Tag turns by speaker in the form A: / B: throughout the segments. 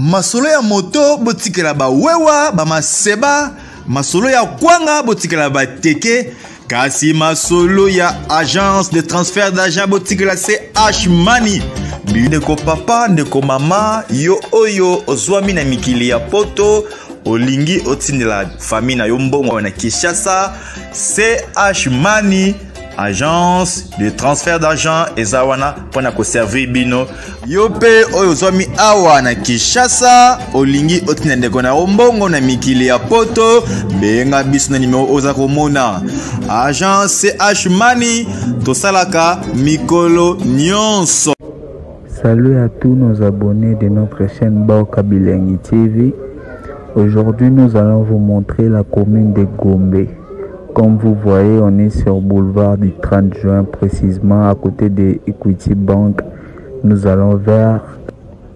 A: masolo ya moto botikela ba wewa ba maseba, masolo ya kwanga botikela ba teke, kasi masolo ya agence de transfert d'argent botikela CH Money. Ndeko papa, ndeko mama, yo oyo ozwami na mikili ya poto, olingi otindela famille na yo mbongo na Kinshasa, CH Money, agence de transfert d'argent ezawana pona ko servir bino. Yo pe oyo ozwami awa na Kinshasa, olingi otindela ndeko na mbongo na mikili ya poto, benga biso na numéro oza komona. Agence CH Money, tosalaka mikolo nyonso.
B: Salut à tous nos abonnés de notre chaîne Baoka Bilengi TV. Aujourd'hui, nous allons vous montrer la commune de Gombe. Comme vous voyez, on est sur boulevard du 30 juin, précisément à côté de Equity Bank. Nous allons vers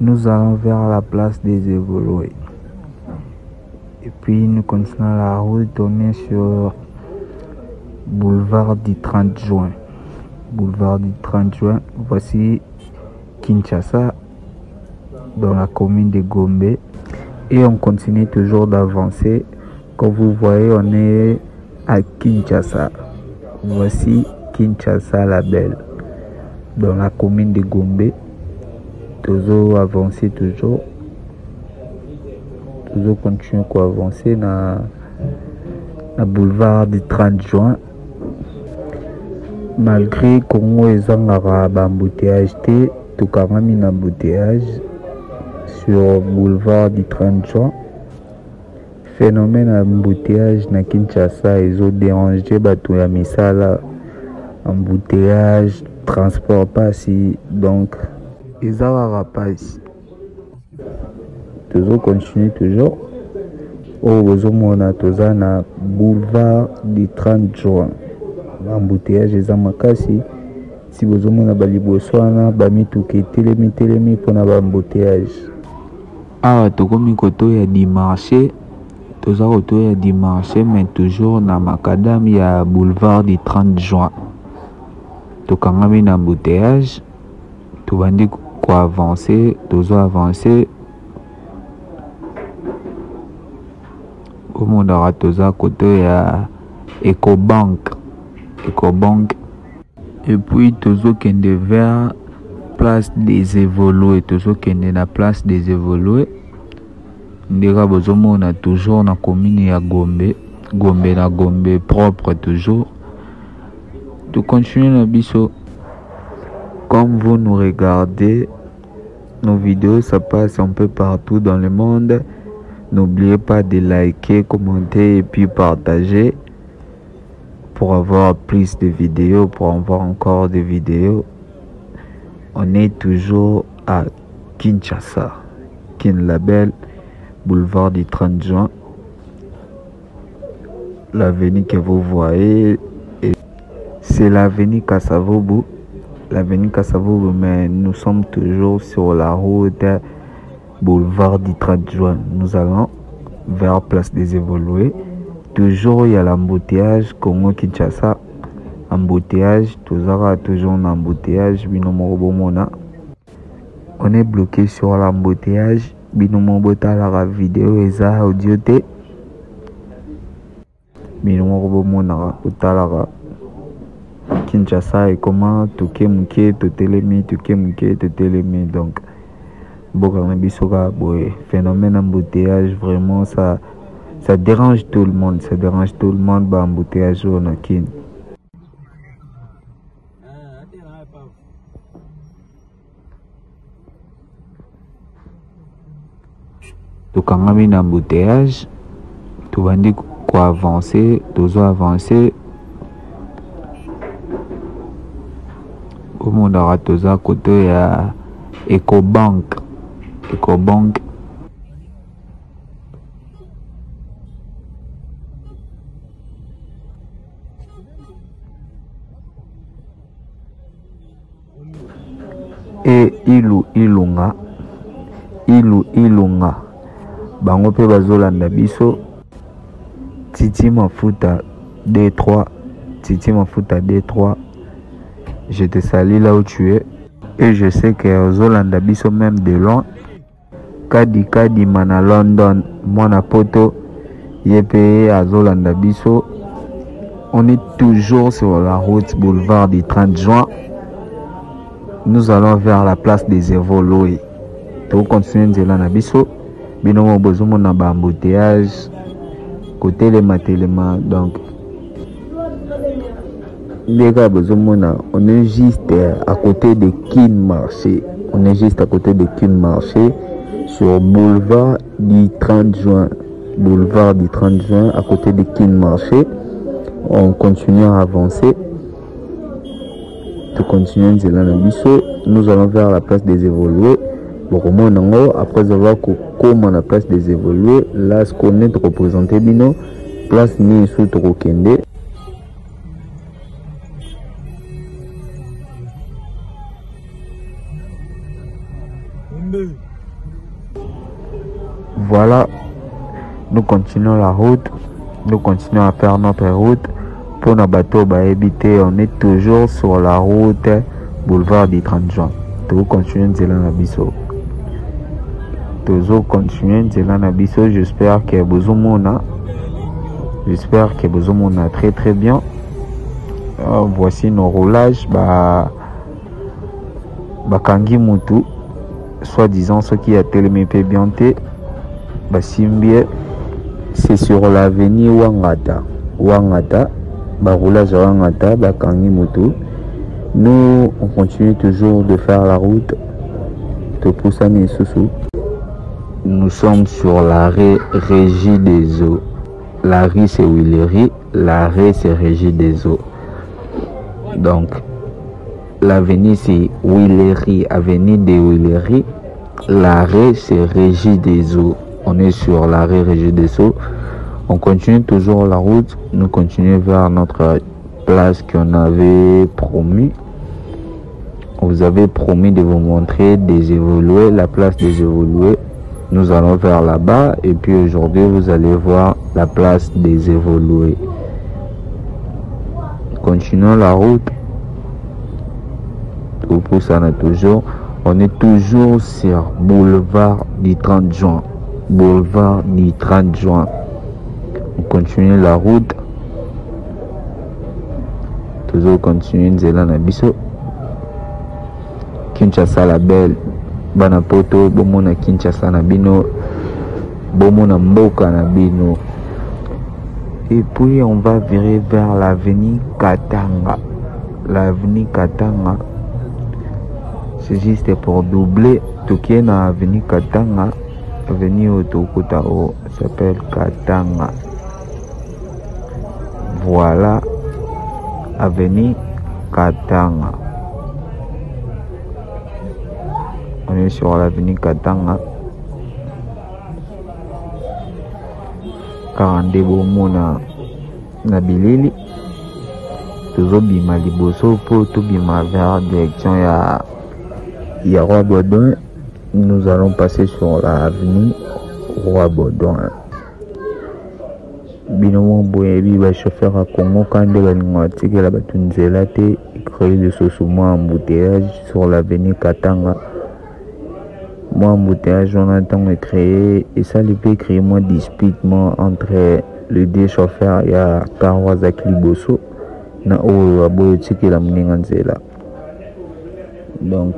B: la place des Évolués. Et puis, nous continuons la route, on est sur boulevard du 30 juin. Boulevard du 30 juin, voici Kinshasa, dans la commune de Gombe, et on continue toujours d'avancer. Comme vous voyez, on est à Kinshasa. Voici Kinshasa la Belle, dans la commune de Gombe. Toujours avancer, toujours continuer à avancer dans le boulevard du 30 juin. Malgré Congo et Zangara embouteillage, tout carrément un embouteillage sur boulevard du 30 juin. Phénomène embouteillage na Kinshasa, ils ont dérangé bateau ya misala, embouteillage, transport pas si, donc ils ont pas ici. Toujours continuer toujours. Au Rozomona Tozana boulevard du 30 juin. Embouteillage eza makasi. Si vous avez baliboswana bamituke telemi pour na embouteillage. Ah, tokomi koto ya dimanche. Toza koto ya dimanche, mais toujours na makadam ya boulevard du 30 juin. Tokangami na embouteillage. Tobandi ko avancer, tozo avancer. Comme on aura toza koto ya Ecobank. Et puis toujours kende vers place des Évolués, toujours kende na place des Évolués. Ndeka bozomo na toujours na commune ya Gombe propre toujours. De continuer na biso. Comme vous nous regardez, nos vidéos ça passe un peu partout dans le monde. N'oubliez pas de liker, commenter et puis partager. Pour avoir plus de vidéos, pour avoir encore des vidéos. On est toujours à Kinshasa, Kinlabel, boulevard du 30 juin. L'avenue que vous voyez, c'est l'avenue Kassavobu. L'avenue Kassavobu, mais nous sommes toujours sur la route boulevard du 30 juin. Nous allons vers place des Évolués. Toujours il y a l'embouteillage Congo Kinshasa, embouteillage, toujours un embouteillage, on est bloqué sur l'embouteillage, binomobota la vidéo et ça audio te, binomobomona utalara Kinshasa et comment tuke muke tutelemi donc bokana bisoka boy phénomène embouteillage vraiment ça dérange tout le monde, bah embouteillage au Nakin. Donc quand on a un embouteillage, tout va dire quoi avancer, avancer. Au monde aura tous à côté à Ecobank. Et ilunga bango pe bazolanda biso Titi Mafuta D3 je te salue là où tu es et je sais que Zolanda biso même de loin kadi mana London mwana poto yepe azolanda biso. On est toujours sur la route boulevard du 30 juin. Nous allons vers la place des évolués. Tout continuer nzela na biso. Bino bozomo na ba embouteillage côté les matelema. Donc les gars bozomo na, on est juste à côté de Kin Marché. On est juste à côté de Kin Marché sur boulevard du 30 juin. Boulevard du 30 juin à côté de Kin Marché. On continue à avancer. Tout continue nzela na biso. Nous allons vers la place des évolués. Après avoir comme la place des évolués, là ce qu'on est représenté bino place ni sous Trokende. Voilà, nous continuons la route, nous continuons à faire notre route pour nos bateaux éviter. On est toujours sur la route boulevard du 30 juin. Tout continue nzela na biso. Toujours continuer nzela na biso. J'espère que bozomona très bien. Voici nos roulages bakangi mutu soi-disant ce qui a tellement bien te basimbie. C'est sur l'avenue Wangata roulage Wangata bakangi mutu. Nous on continue toujours de faire la route de Poussani et Soussou. Nous sommes sur l'arrêt Régie des Eaux. L'arrêt c'est Willery, l'arrêt c'est Régie des Eaux. Donc l'avenue c'est Willery, avenue de Willery. L'arrêt c'est Régie des Eaux. On est sur l'arrêt Régie des Eaux. On continue toujours la route. Nous continuons vers notre place qu'on avait promis. Vous avez promis de vous montrer des évolués, la place des évolués. Nous allons vers là-bas et puis aujourd'hui vous allez voir la place des évolués. Continuons la route. Tout pour ça toujours. On est toujours sur boulevard du 30 juin. Boulevard du 30 juin. On continue la route. Toujours continuer nzela na biso. Kinshasa la belle. Bana poto bomona Kinshasa na bino, bomona mboka na bino. Et puis on va virer vers l'avenue Katanga. L'avenue Katanga, c'est juste pour doubler. Tout qui est dans l'avenue Katanga, avenue Otokotao s'appelle Katanga. Voilà, avenue Katanga. On est sur l'avenue Katanga. 42 bomona na bilili. Tozobima liboso po tobima vers direction ya Roi Baudouin. Nous allons passer sur l'avenue Roi Baudouin. Binomo boyebi ba chauffeur à Congo quand de la tikela batunzela te créer de sosuma embouteillage sur l'avenue Katanga. Moi, embouteillage, on attend de créer, et ça lui peut créer moins disputement entre les deux chauffeurs. Il y a Kawasaki Liboso, na o abo tiki la mninganzela. Donc,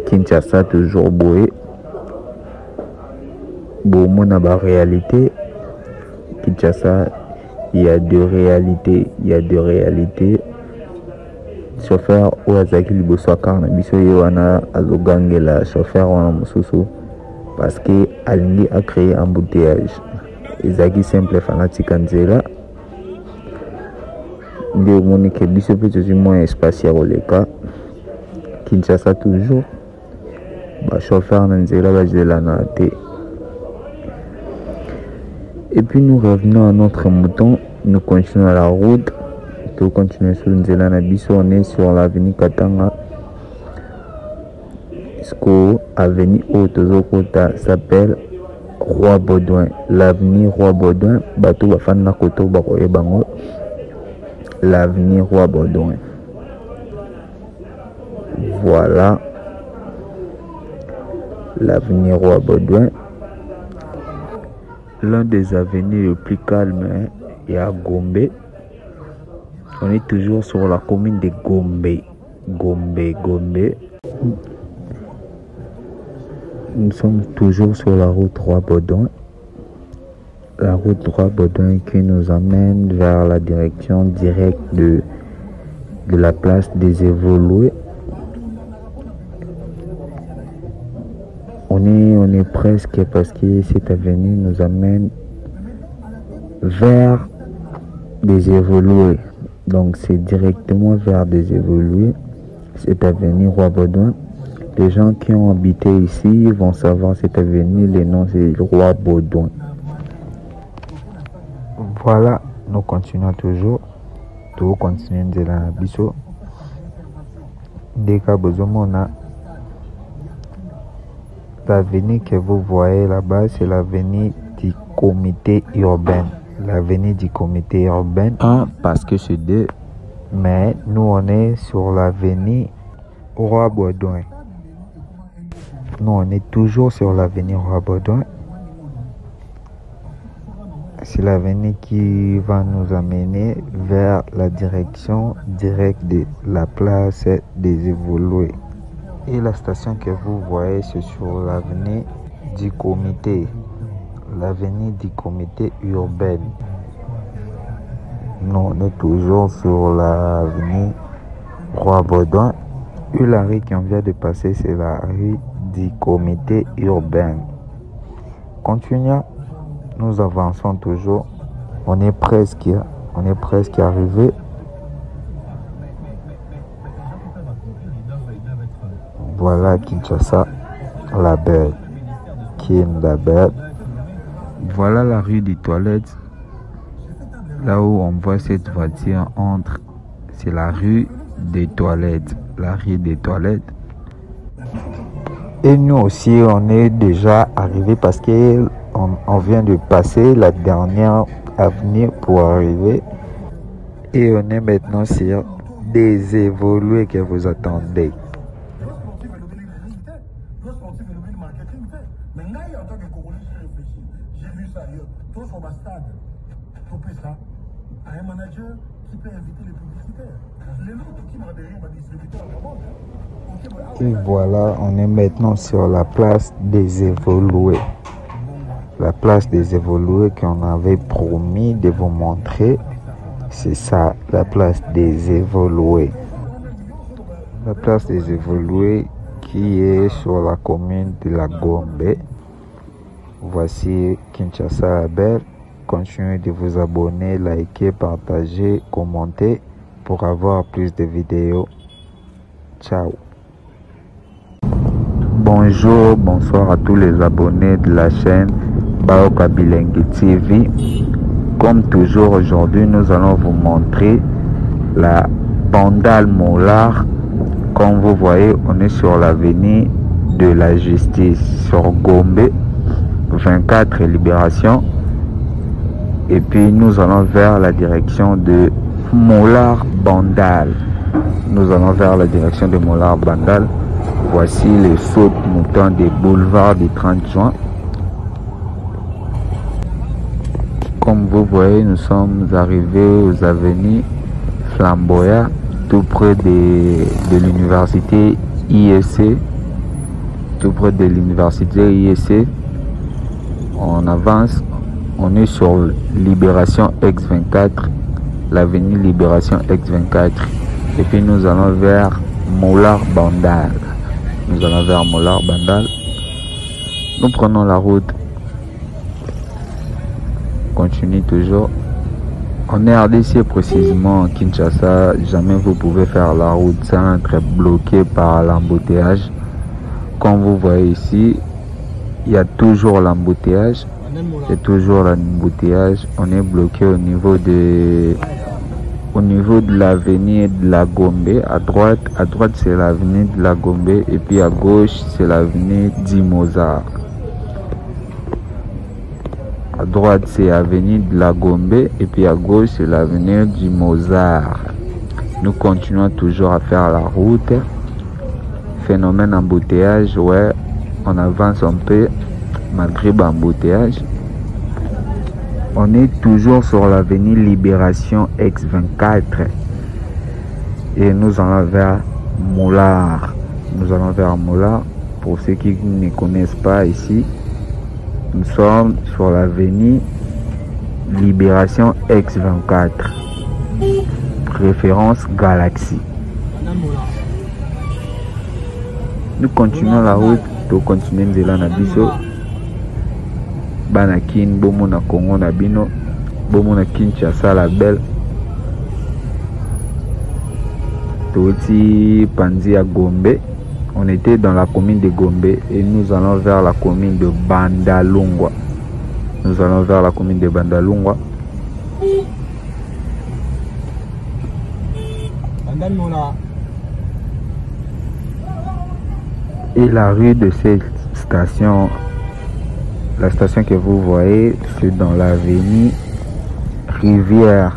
B: Kinshasa toujours boé. Bon, mon a réalité. Kinshasa, il y a deux réalités. Chauffeur ou azaki liboso akarna biso ye wana azogangela chauffeur wana mosusu parce que alingi a créé embouteillage. Ezaki simple fanatique nzela nde omoni ke biso pe tozwi moins espace ya koleka. Kinshasa toujours ba chauffeur na nzela bazelana te. Et puis nous revenons à notre mouton. Nous continuons la route. Tout continue sur Nzela Nabiso. On est sur l'avenue Katanga. Sco avenue Otozokota s'appelle Roi Baudouin. L'avenue Roi Baudouin. Bateau Bafana Koto Bakoye Bango. L'avenue Roi Baudouin. Voilà. l'avenue Roi Baudouin. L'un des avenues les plus calmes est à Gombe. On est toujours sur la commune de Gombe. Nous sommes toujours sur la route Roi Baudouin. La route Roi Baudouin qui nous amène vers la direction directe de la place des Évolués. On est presque, parce que cette avenue nous amène vers des Évolués. Donc c'est directement vers des Évolués, cette avenue Roi Baudouin. Les gens qui ont habité ici vont savoir cette avenue, le nom c'est Roi Baudouin. Voilà, nous continuons toujours. Tout continue de la biso. Dès qu'à besoin, l'avenue que vous voyez là-bas, c'est l'avenue du comité urbain. L'avenue du comité urbain. Parce que c'est deux. Mais nous, on est sur l'avenue Roi Baudouin. Nous, on est toujours sur l'avenue Roi Baudouin. C'est l'avenue qui va nous amener vers la direction directe de la place des Évolués. Et la station que vous voyez, c'est sur l'avenue du comité. L'avenue du comité urbain. Nous, on est toujours sur l'avenue Roi Baudouin. Et la rue qui vient de passer, c'est la rue du comité urbain. Continuons. Nous avançons toujours. On est presque arrivé. Voilà Kinshasa, la belle. La belle. Voilà la rue des Toilettes. Là où on voit cette voiture entre, c'est la rue des Toilettes. La rue des Toilettes. Et nous aussi, on est déjà arrivé parce que on vient de passer la dernière avenue pour arriver. Et on est maintenant sur des Évolués que vous attendez. Et voilà, on est maintenant sur la place des Évolués. La place des Évolués qu'on avait promis de vous montrer. C'est ça, la place des Évolués. La place des Évolués qui est sur la commune de la Gombe. Voici Kinshasa Belle. Continuez de vous abonner, liker, partager, commenter pour avoir plus de vidéos. Ciao. Bonjour, bonsoir à tous les abonnés de la chaîne Baoka Bilengi TV. Comme toujours, aujourd'hui, nous allons vous montrer la Bandal Mollard. Comme vous voyez, on est sur l'avenue de la Justice, sur Gombe, 24 Libération. Et puis, nous allons vers la direction de Mollard Bandal. Nous allons vers la direction de Mollard Bandal. Voici les sautes moutons des boulevards du 30 juin. Comme vous voyez, nous sommes arrivés aux avenues Flamboya, tout près de l'université IEC. Tout près de l'université IEC. On avance, on est sur Libération X24, l'avenue Libération X24. Et puis nous allons vers Mollard Bandal. Nous allons vers Mollard Bandal. Nous prenons la route. Continue toujours. On est RDC précisément, Kinshasa. Jamais vous pouvez faire la route sans être bloqué par l'embouteillage. Comme vous voyez ici, il y a toujours l'embouteillage. Il y a toujours l'embouteillage. On est bloqué au niveau de l'avenue de la Gombe. À droite c'est l'avenue de la Gombe et puis à gauche c'est l'avenue du Mozart. À droite c'est l'avenue de la Gombe et puis à gauche c'est l'avenue du Mozart. Nous continuons toujours à faire la route. Phénomène embouteillage, ouais, on avance un peu malgré l'embouteillage. On est toujours sur l'avenue Libération X24 et nous allons vers Moulard. Nous allons vers Moulard. Pour ceux qui ne connaissent pas ici, nous sommes sur l'avenue Libération X24, référence Galaxy. Nous continuons la route pour continuer de la Nabiso. Banakin, Bomona Congo Nabino, Bomona Kinshasa la Belle. Toti Panzi à Gombe. On était dans la commune de Gombe et nous allons vers la commune de Bandalungwa. Nous allons vers la commune de Bandalungwa. Et la rue de cette station, la station que vous voyez, c'est dans l'avenue Rivière.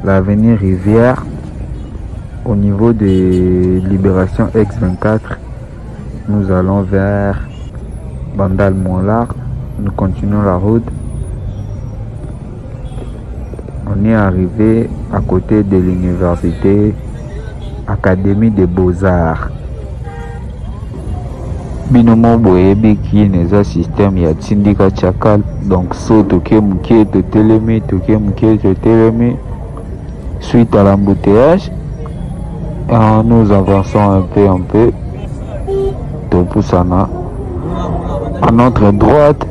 B: L'avenue Rivière, au niveau de Libération X24, nous allons vers Bandal Moulard. Nous continuons la route. On est arrivé à côté de l'université Académie des Beaux-Arts. Binomo boyebi qui n'est un système ya tindika chakal, donc so toke muke to telemi suite à l'embouteillage. Nous avançons un peu de Poussana. À notre droite,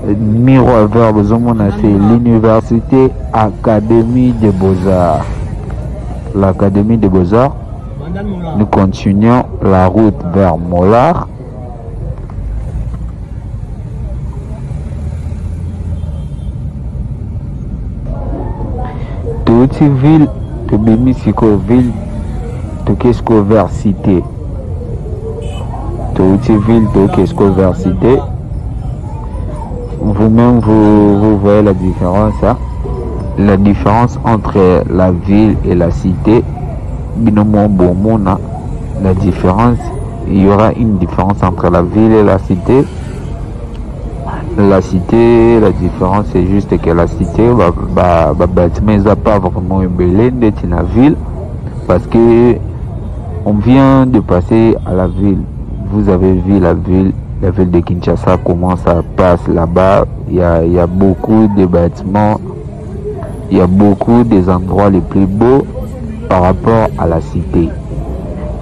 B: miroir vers Bozomona, c'est l'université Académie des Beaux-Arts. L'Académie des Beaux-Arts. Nous continuons la route vers Moulard. Toute ville de Bémisiko ville de Kesco vers Cité. Toute ville de Kesco vers Cité. Vous-même vous voyez la différence, hein? La différence entre la ville et la cité. Binomo Bomona, la différence, il y aura une différence entre la ville et la cité. La cité, la différence c'est juste que la cité, mais n'a pas vraiment une belle d'être la ville parce que on vient de passer à la ville. Vous avez vu la ville de Kinshasa, comment ça passe là-bas. Il y a beaucoup de bâtiments, il y a beaucoup des endroits les plus beaux par rapport à la cité.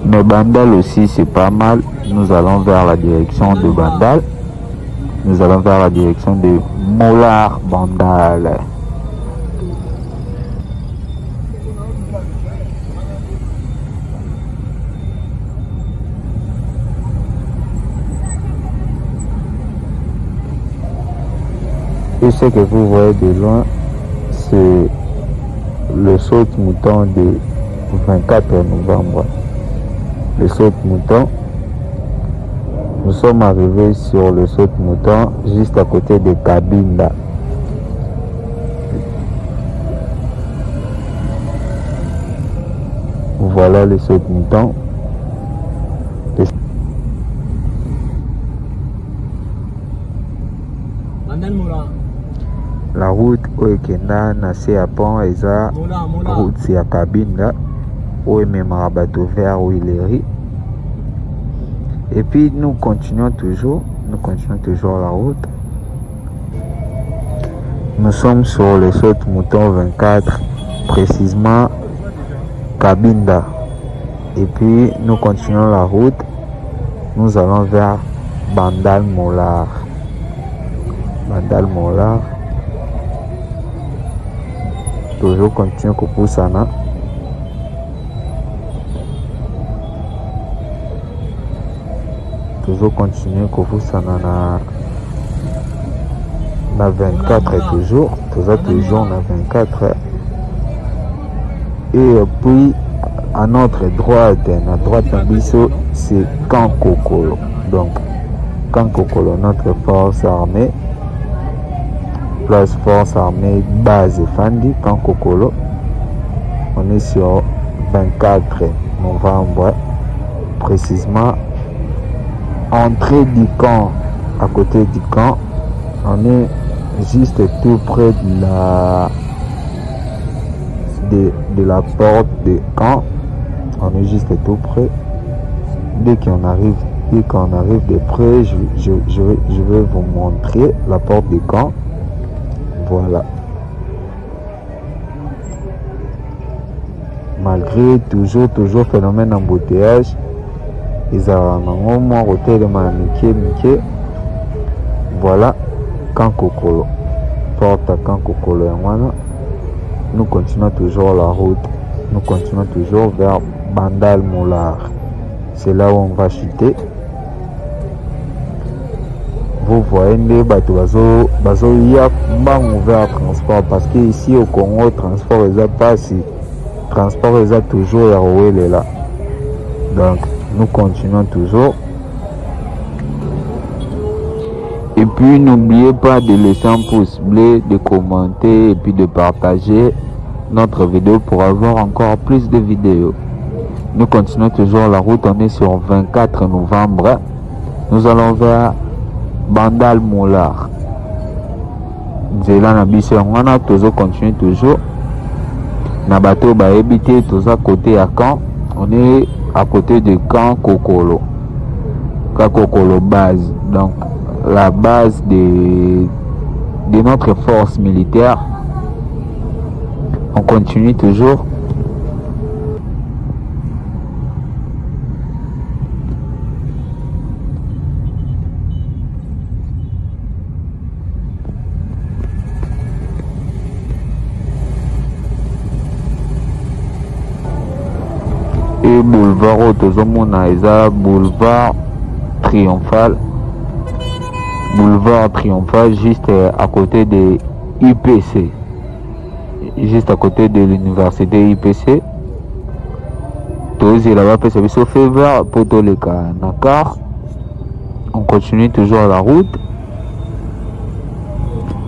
B: Mais Bandal aussi c'est pas mal. Nous allons vers la direction de Bandal. Nous allons vers la direction de Moulard Bandal. Et ce que vous voyez de loin, c'est le saute-mouton de 24 novembre. Le saute-mouton. Nous sommes arrivés sur le saute-mouton juste à côté de Kabinda. Voilà le saute-mouton. La route Oekenda Nase à Pont Eza, route c'est à Kabinda, où est même bateau vert où il est. Et puis nous continuons toujours la route. Nous sommes sur le saute-mouton 24, précisément Kabinda. Et puis nous continuons la route. Nous allons vers Bandal Moulard. Bandal Moulard. Toujours continuer Kopoussana. Toujours continuer Kopoussana na 24 toujours na 24. Et puis à notre droite c'est Kankokolo. Donc Kankokolo, notre force armée, place force armée base Fandi Kankokolo. On est sur 24 novembre, précisément entrée du camp, à côté du camp. On est juste tout près de la porte du camp. On est juste tout près. Dès qu'on arrive de près, je vais vous montrer la porte du camp. Voilà. Malgré toujours phénomène d'embouteillage, ils ont un moins hôtel de Miké. Voilà, Kankokolo. Porte à Kankokolo. Nous continuons toujours la route. Nous continuons toujours vers Bandal Moulard. C'est là où on va chuter. Vous voyez les bateaux il y a pas ouvert transport parce que ici au Congo transport est pas si transport est toujours là. Donc nous continuons toujours. Et puis n'oubliez pas de laisser un pouce bleu, de commenter et puis de partager notre vidéo pour avoir encore plus de vidéos. Nous continuons toujours la route, on est sur 24 novembre. Nous allons vers Bandal Moulard. Nzela na biso wana tozo continue toujours. Na bateau ba habité tous à côté à camp. On est à côté de camp Kokolo. Kakokolo base. Donc la base de notre force militaire. On continue toujours. Et boulevard Otozomona Eza boulevard Triomphal. Boulevard Triomphal juste à côté de IPC. Juste à côté de l'université IPC. Tous là-bas peut se sauver vers Potoleka Nakar. On continue toujours la route.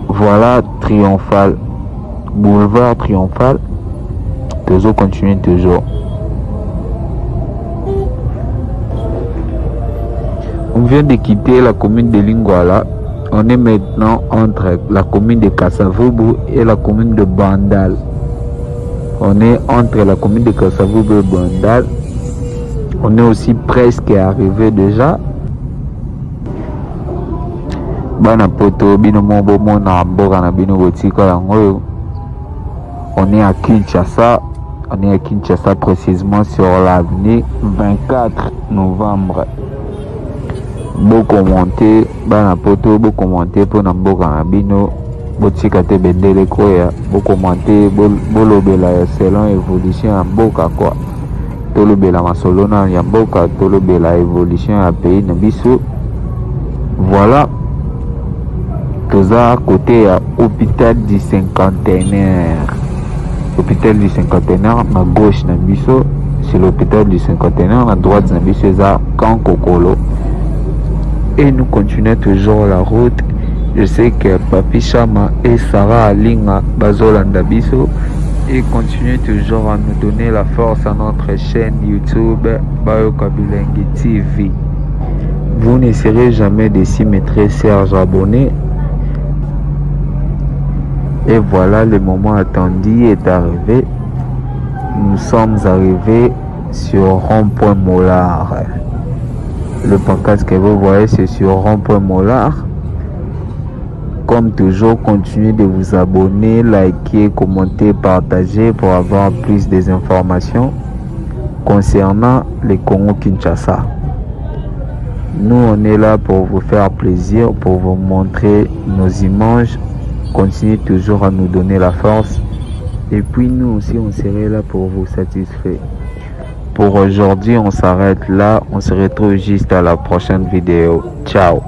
B: Voilà Triomphal. Boulevard Triomphal. Tous continue toujours. On vient de quitter la commune de Lingwala. On est maintenant entre la commune de Kasavubu et la commune de Bandal. On est entre la commune de Kasavubu et Bandal. On est aussi presque arrivé déjà. Bana poto bino mobo mona mboka na bino botika yango. On est à Kinshasa. On est à Kinshasa précisément sur l'avenue 24 novembre. Beau commenter, bana poto, beau commenter pour Namboka Nabino, beau tsikate bendele koya, beau commenter, beau lobela selon évolution à Mboka quoi. Tolobela masolona ya Mboka, tolobela évolution à pays Nabiso. Voilà. Toza à côté à hôpital du cinquantenaire. Hôpital du cinquantenaire, à gauche Nabiso, c'est l'hôpital du cinquantenaire, à droite Nabiso, c'est à Kankokolo. Et nous continuons toujours la route. Je sais que Papi Chama et Sarah Alinga Bazolanda Biso et continuent toujours à nous donner la force à notre chaîne YouTube Bayoka Bilengi TV. Vous n'essaierez jamais de s'y mettre Serge abonné. Et voilà, le moment attendu est arrivé. Nous sommes arrivés sur Rond-Point Mollard. Le pancarte que vous voyez, c'est sur Rond-Point Mollard. Comme toujours, continuez de vous abonner, liker, commenter, partager pour avoir plus d'informations concernant les Congo-Kinshasa. Nous, on est là pour vous faire plaisir, pour vous montrer nos images. Continuez toujours à nous donner la force. Et puis nous aussi, on serait là pour vous satisfaire. Pour aujourd'hui, on s'arrête là. On se retrouve juste à la prochaine vidéo. Ciao.